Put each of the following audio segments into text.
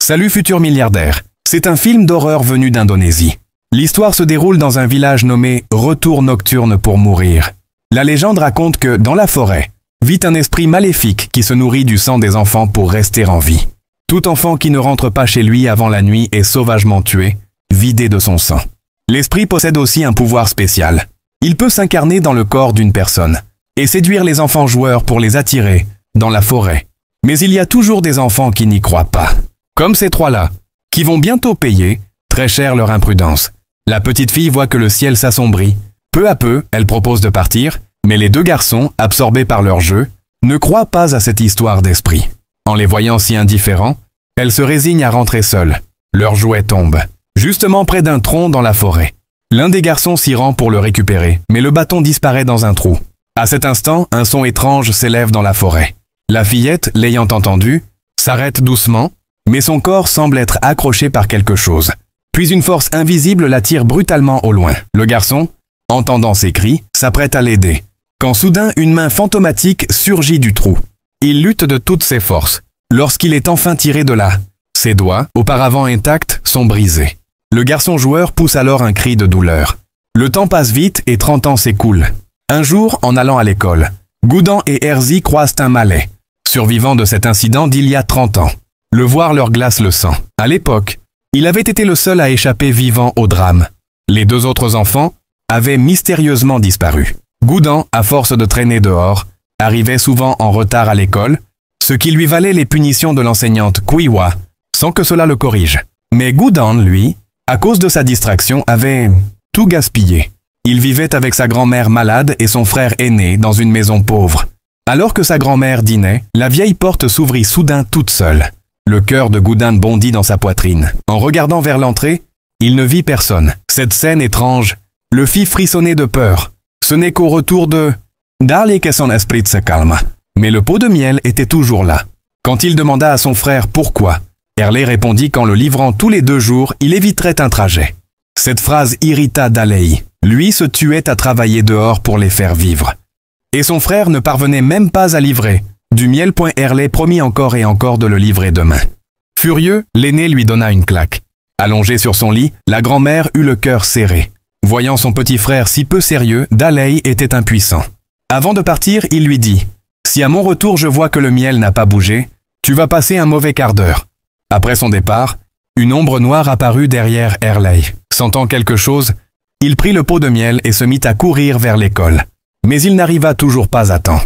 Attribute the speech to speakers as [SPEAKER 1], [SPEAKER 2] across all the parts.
[SPEAKER 1] Salut futur milliardaire. C'est un film d'horreur venu d'Indonésie. L'histoire se déroule dans un village nommé Retour nocturne pour mourir. La légende raconte que, dans la forêt, vit un esprit maléfique qui se nourrit du sang des enfants pour rester en vie. Tout enfant qui ne rentre pas chez lui avant la nuit est sauvagement tué, vidé de son sang. L'esprit possède aussi un pouvoir spécial. Il peut s'incarner dans le corps d'une personne et séduire les enfants joueurs pour les attirer dans la forêt. Mais il y a toujours des enfants qui n'y croient pas. Comme ces trois-là, qui vont bientôt payer très cher leur imprudence. La petite fille voit que le ciel s'assombrit. Peu à peu, elle propose de partir, mais les deux garçons, absorbés par leur jeu, ne croient pas à cette histoire d'esprit. En les voyant si indifférents, elle se résigne à rentrer seule. Leur jouet tombe, justement près d'un tronc dans la forêt. L'un des garçons s'y rend pour le récupérer, mais le bâton disparaît dans un trou. À cet instant, un son étrange s'élève dans la forêt. La fillette, l'ayant entendu, s'arrête doucement, mais son corps semble être accroché par quelque chose. Puis une force invisible l'attire brutalement au loin. Le garçon, entendant ses cris, s'apprête à l'aider, quand soudain une main fantomatique surgit du trou. Il lutte de toutes ses forces. Lorsqu'il est enfin tiré de là, ses doigts, auparavant intacts, sont brisés. Le garçon joueur pousse alors un cri de douleur. Le temps passe vite et 30 ans s'écoulent. Un jour, en allant à l'école, Goudan et Herzi croisent un Malais, survivant de cet incident d'il y a 30 ans. Le voir leur glace le sang. À l'époque, il avait été le seul à échapper vivant au drame. Les deux autres enfants avaient mystérieusement disparu. Goudan, à force de traîner dehors, arrivait souvent en retard à l'école, ce qui lui valait les punitions de l'enseignante Kuiwa, sans que cela le corrige. Mais Goudan, lui, à cause de sa distraction, avait tout gaspillé. Il vivait avec sa grand-mère malade et son frère aîné dans une maison pauvre. Alors que sa grand-mère dînait, la vieille porte s'ouvrit soudain toute seule. Le cœur de Goudan bondit dans sa poitrine. En regardant vers l'entrée, il ne vit personne. Cette scène étrange le fit frissonner de peur. Ce n'est qu'au retour de « Dali que son esprit se calma ». Mais le pot de miel était toujours là. Quand il demanda à son frère pourquoi, Erley répondit qu'en le livrant tous les 2 jours, il éviterait un trajet. Cette phrase irrita Dalei. Lui se tuait à travailler dehors pour les faire vivre. Et son frère ne parvenait même pas à livrer du miel. Erley promit encore et encore de le livrer demain. Furieux, l'aîné lui donna une claque. Allongé sur son lit, la grand-mère eut le cœur serré. Voyant son petit frère si peu sérieux, Dalei était impuissant. Avant de partir, il lui dit « Si à mon retour je vois que le miel n'a pas bougé, tu vas passer un mauvais quart d'heure. » Après son départ, une ombre noire apparut derrière Erley. Sentant quelque chose, il prit le pot de miel et se mit à courir vers l'école. Mais il n'arriva toujours pas à temps.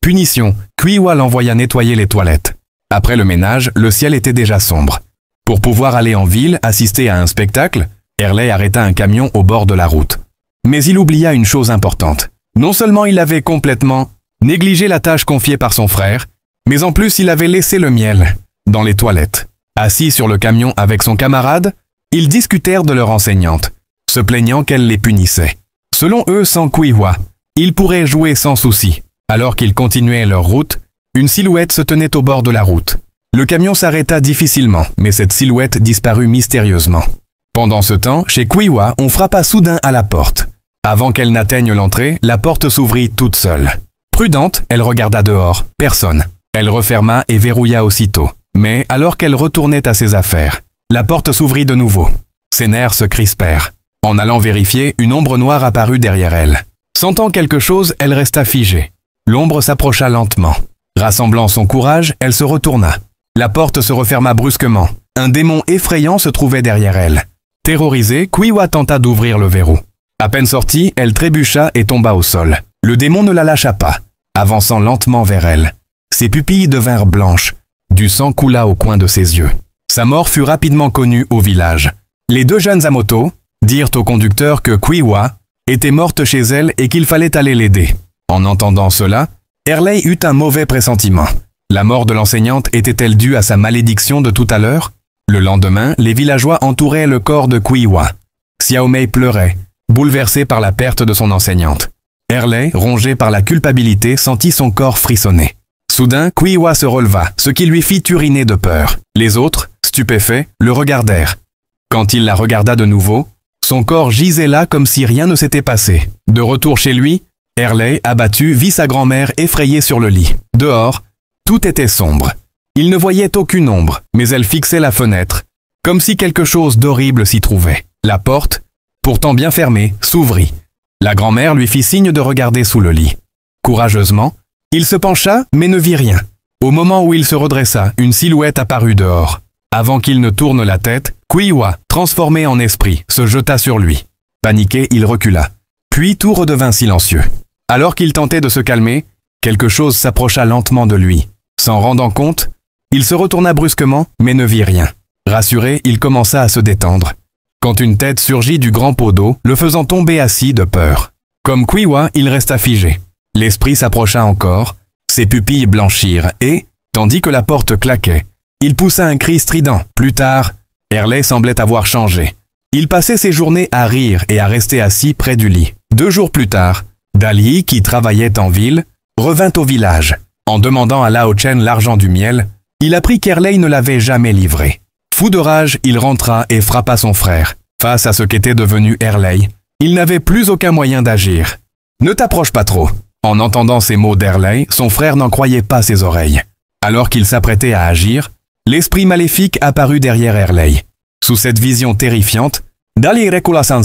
[SPEAKER 1] Punition, Kuiwa l'envoya nettoyer les toilettes. Après le ménage, le ciel était déjà sombre. Pour pouvoir aller en ville assister à un spectacle, Erley arrêta un camion au bord de la route. Mais il oublia une chose importante. Non seulement il avait complètement négligé la tâche confiée par son frère, mais en plus il avait laissé le miel dans les toilettes. Assis sur le camion avec son camarade, ils discutèrent de leur enseignante, se plaignant qu'elle les punissait. Selon eux, sans Kuiwa, ils pourraient jouer sans souci. Alors qu'ils continuaient leur route, une silhouette se tenait au bord de la route. Le camion s'arrêta difficilement, mais cette silhouette disparut mystérieusement. Pendant ce temps, chez Kuiwa, on frappa soudain à la porte. Avant qu'elle n'atteigne l'entrée, la porte s'ouvrit toute seule. Prudente, elle regarda dehors. Personne. Elle referma et verrouilla aussitôt. Mais alors qu'elle retournait à ses affaires, la porte s'ouvrit de nouveau. Ses nerfs se crispèrent. En allant vérifier, une ombre noire apparut derrière elle. Sentant quelque chose, elle resta figée. L'ombre s'approcha lentement. Rassemblant son courage, elle se retourna. La porte se referma brusquement. Un démon effrayant se trouvait derrière elle. Terrorisée, Kuiwa tenta d'ouvrir le verrou. À peine sortie, elle trébucha et tomba au sol. Le démon ne la lâcha pas, avançant lentement vers elle. Ses pupilles devinrent blanches. Du sang coula au coin de ses yeux. Sa mort fut rapidement connue au village. Les 2 jeunes à moto dirent au conducteur que Kuiwa était morte chez elle et qu'il fallait aller l'aider. En entendant cela, Erley eut un mauvais pressentiment. La mort de l'enseignante était-elle due à sa malédiction de tout à l'heure? Le lendemain, les villageois entouraient le corps de Kuiwa. Xiaomei pleurait, bouleversée par la perte de son enseignante. Erley, rongé par la culpabilité, sentit son corps frissonner. Soudain, Kuiwa se releva, ce qui lui fit uriner de peur. Les autres, stupéfaits, le regardèrent. Quand il la regarda de nouveau, son corps gisait là comme si rien ne s'était passé. De retour chez lui, Erley, abattu, vit sa grand-mère effrayée sur le lit. Dehors, tout était sombre. Il ne voyait aucune ombre, mais elle fixait la fenêtre, comme si quelque chose d'horrible s'y trouvait. La porte, pourtant bien fermée, s'ouvrit. La grand-mère lui fit signe de regarder sous le lit. Courageusement, il se pencha, mais ne vit rien. Au moment où il se redressa, une silhouette apparut dehors. Avant qu'il ne tourne la tête, Quiwa, transformé en esprit, se jeta sur lui. Paniqué, il recula. Puis tout redevint silencieux. Alors qu'il tentait de se calmer, quelque chose s'approcha lentement de lui. S'en rendant compte, il se retourna brusquement, mais ne vit rien. Rassuré, il commença à se détendre. Quand une tête surgit du grand pot d'eau, le faisant tomber assis de peur. Comme Quiwa, il resta figé. L'esprit s'approcha encore, ses pupilles blanchirent et, tandis que la porte claquait, il poussa un cri strident. Plus tard, Hurley semblait avoir changé. Il passait ses journées à rire et à rester assis près du lit. 2 jours plus tard, Dali, qui travaillait en ville, revint au village. En demandant à Lao Chen l'argent du miel, il apprit qu'Hurley ne l'avait jamais livré. Fou de rage, il rentra et frappa son frère. Face à ce qu'était devenu Hurley, il n'avait plus aucun moyen d'agir. « Ne t'approche pas trop !» En entendant ces mots d'Hurley, son frère n'en croyait pas ses oreilles. Alors qu'il s'apprêtait à agir, l'esprit maléfique apparut derrière Hurley. Sous cette vision terrifiante, Dali recula sans.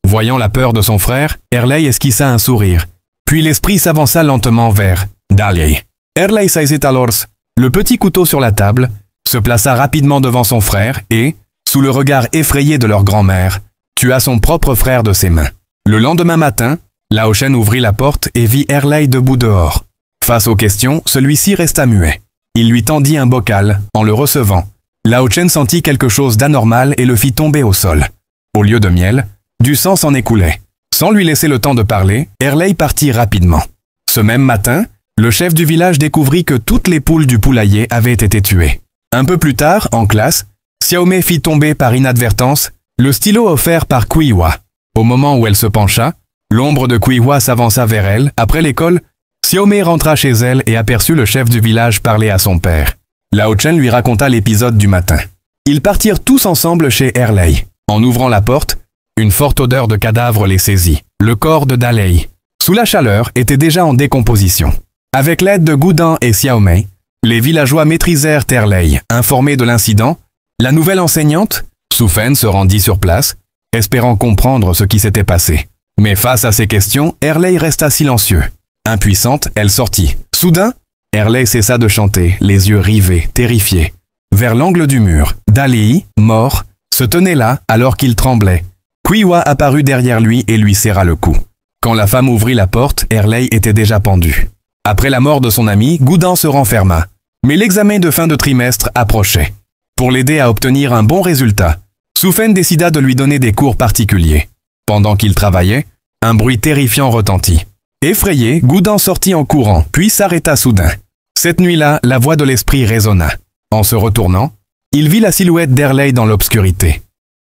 [SPEAKER 1] Voyant la peur de son frère, Hurley esquissa un sourire. Puis l'esprit s'avança lentement vers Dali. Hurley saisit alors le petit couteau sur la table, se plaça rapidement devant son frère et, sous le regard effrayé de leur grand-mère, tua son propre frère de ses mains. Le lendemain matin, Lao Chen ouvrit la porte et vit Hurley debout dehors. Face aux questions, celui-ci resta muet. Il lui tendit un bocal. En le recevant, Lao Chen sentit quelque chose d'anormal et le fit tomber au sol. Au lieu de miel, du sang s'en écoulait. Sans lui laisser le temps de parler, Hurley partit rapidement. Ce même matin, le chef du village découvrit que toutes les poules du poulailler avaient été tuées. Un peu plus tard, en classe, Xiaomei fit tomber par inadvertance le stylo offert par Quiwa. Au moment où elle se pencha, l'ombre de Quiwa s'avança vers elle. Après l'école, Xiaomei rentra chez elle et aperçut le chef du village parler à son père. Lao Chen lui raconta l'épisode du matin. Ils partirent tous ensemble chez Hurley. En ouvrant la porte, une forte odeur de cadavre les saisit. Le corps de Dalei, sous la chaleur, était déjà en décomposition. Avec l'aide de Gudan et Xiaomei, les villageois maîtrisèrent Hurley. Informés de l'incident, la nouvelle enseignante, Su Fen, se rendit sur place, espérant comprendre ce qui s'était passé. Mais face à ces questions, Hurley resta silencieux. Impuissante, elle sortit. Soudain, Hurley cessa de chanter, les yeux rivés, terrifié. Vers l'angle du mur, Dali, mort, se tenait là alors qu'il tremblait. Quiwa apparut derrière lui et lui serra le cou. Quand la femme ouvrit la porte, Hurley était déjà pendu. Après la mort de son ami, Gudan se renferma. Mais l'examen de fin de trimestre approchait. Pour l'aider à obtenir un bon résultat, Su Fen décida de lui donner des cours particuliers. Pendant qu'il travaillait, un bruit terrifiant retentit. Effrayé, Gudan sortit en courant, puis s'arrêta soudain. Cette nuit-là, la voix de l'esprit résonna. En se retournant, il vit la silhouette d'Hurley dans l'obscurité.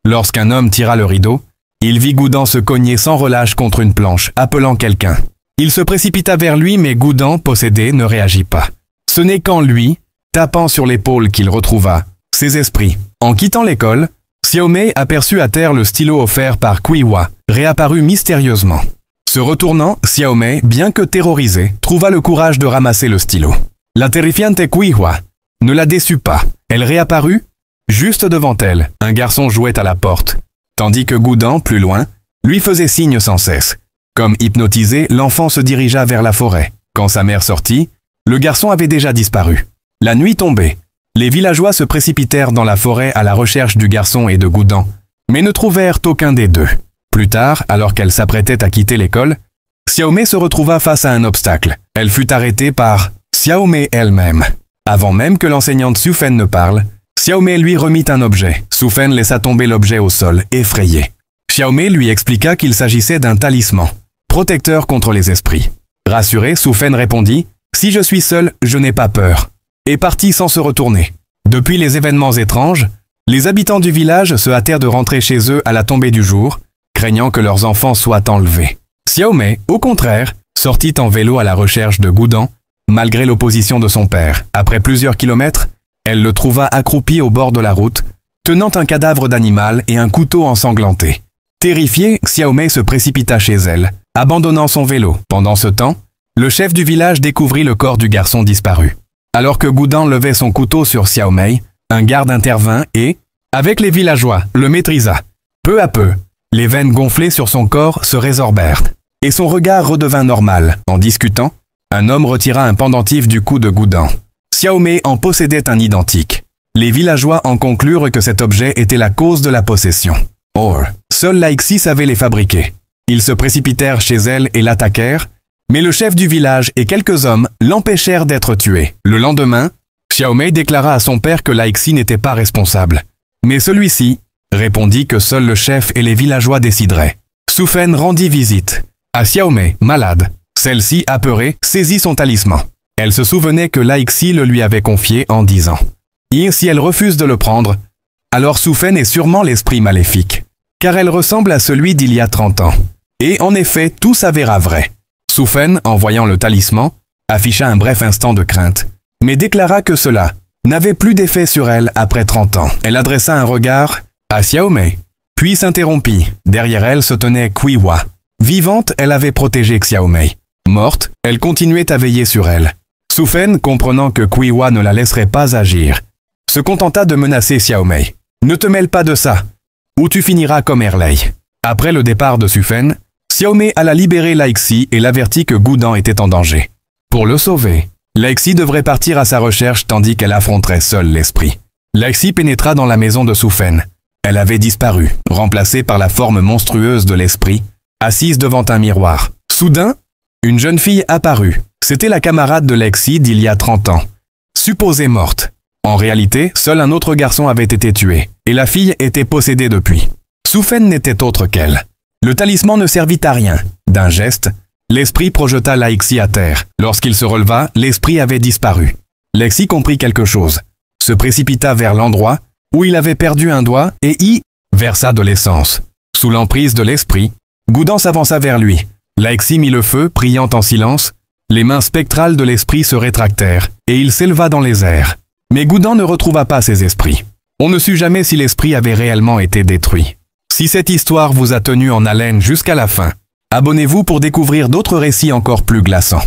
[SPEAKER 1] Lorsqu'un homme tira le rideau, il vit Gudan se cogner sans relâche contre une planche, appelant quelqu'un. Il se précipita vers lui, mais Gudan, possédé, ne réagit pas. Ce n'est qu'en lui, tapant sur l'épaule, qu'il retrouva ses esprits. En quittant l'école, Xiaomei aperçut à terre le stylo offert par Quiwa, réapparu mystérieusement. Se retournant, Xiaomei, bien que terrorisée, trouva le courage de ramasser le stylo. La terrifiante Quiwa ne la déçut pas. Elle réapparut, juste devant elle. Un garçon jouait à la porte, tandis que Gudan, plus loin, lui faisait signe sans cesse. Comme hypnotisé, l'enfant se dirigea vers la forêt. Quand sa mère sortit, le garçon avait déjà disparu. La nuit tombait. Les villageois se précipitèrent dans la forêt à la recherche du garçon et de Gudan, mais ne trouvèrent aucun des deux. Plus tard, alors qu'elle s'apprêtait à quitter l'école, Xiaomei se retrouva face à un obstacle. Elle fut arrêtée par Xiaomei elle-même. Avant même que l'enseignante Su Fen ne parle, Xiaomei lui remit un objet. Su Fen laissa tomber l'objet au sol, effrayé. Xiaomei lui expliqua qu'il s'agissait d'un talisman, protecteur contre les esprits. Rassuré, Su Fen répondit « Si je suis seul, je n'ai pas peur », et partit sans se retourner. Depuis les événements étranges, les habitants du village se hâtèrent de rentrer chez eux à la tombée du jour, craignant que leurs enfants soient enlevés. Xiaomei, au contraire, sortit en vélo à la recherche de Gudan, malgré l'opposition de son père. Après plusieurs kilomètres, elle le trouva accroupi au bord de la route, tenant un cadavre d'animal et un couteau ensanglanté. Terrifiée, Xiaomei se précipita chez elle, abandonnant son vélo. Pendant ce temps, le chef du village découvrit le corps du garçon disparu. Alors que Goudan levait son couteau sur Xiaomei, un garde intervint et, avec les villageois, le maîtrisa. Peu à peu, les veines gonflées sur son corps se résorbèrent, et son regard redevint normal. En discutant, un homme retira un pendentif du cou de Goudan. Xiaomei en possédait un identique. Les villageois en conclurent que cet objet était la cause de la possession. Or, seul Laixi savait les fabriquer. Ils se précipitèrent chez elle et l'attaquèrent, mais le chef du village et quelques hommes l'empêchèrent d'être tué. Le lendemain, Xiaomei déclara à son père que Laixi n'était pas responsable. Mais celui-ci répondit que seul le chef et les villageois décideraient. Su Fen rendit visite à Xiaomei, malade. Celle-ci, apeurée, saisit son talisman. Elle se souvenait que Laixi le lui avait confié en disant « Si elle refuse de le prendre, alors Su Fen est sûrement l'esprit maléfique, car elle ressemble à celui d'il y a 30 ans. » Et en effet, tout s'avéra vrai. Su Fen, en voyant le talisman, afficha un bref instant de crainte, mais déclara que cela n'avait plus d'effet sur elle après 30 ans. Elle adressa un regard à Xiaomei, puis s'interrompit. Derrière elle se tenait Qiwa. Vivante, elle avait protégé Xiaomei. Morte, elle continuait à veiller sur elle. Su Fen, comprenant que Qiwa ne la laisserait pas agir, se contenta de menacer Xiaomei. « Ne te mêle pas de ça, ou tu finiras comme Erlei. » Après le départ de Su Fen, Xiaomei alla libérer Laixi et l'avertit que Goudan était en danger. Pour le sauver, Laixi devrait partir à sa recherche tandis qu'elle affronterait seule l'esprit. Laixi pénétra dans la maison de Su Fen. Elle avait disparu, remplacée par la forme monstrueuse de l'esprit, assise devant un miroir. Soudain, une jeune fille apparut. C'était la camarade de Laixi d'il y a 30 ans, supposée morte. En réalité, seul un autre garçon avait été tué, et la fille était possédée depuis. Su Fen n'était autre qu'elle. Le talisman ne servit à rien. D'un geste, l'esprit projeta Laixi à terre. Lorsqu'il se releva, l'esprit avait disparu. Laixi comprit quelque chose, se précipita vers l'endroit où il avait perdu un doigt et y versa de l'essence. Sous l'emprise de l'esprit, Goudan s'avança vers lui. Laixi mit le feu, priant en silence. Les mains spectrales de l'esprit se rétractèrent, et il s'éleva dans les airs. Mais Goudan ne retrouva pas ses esprits. On ne sut jamais si l'esprit avait réellement été détruit. Si cette histoire vous a tenu en haleine jusqu'à la fin, abonnez-vous pour découvrir d'autres récits encore plus glaçants.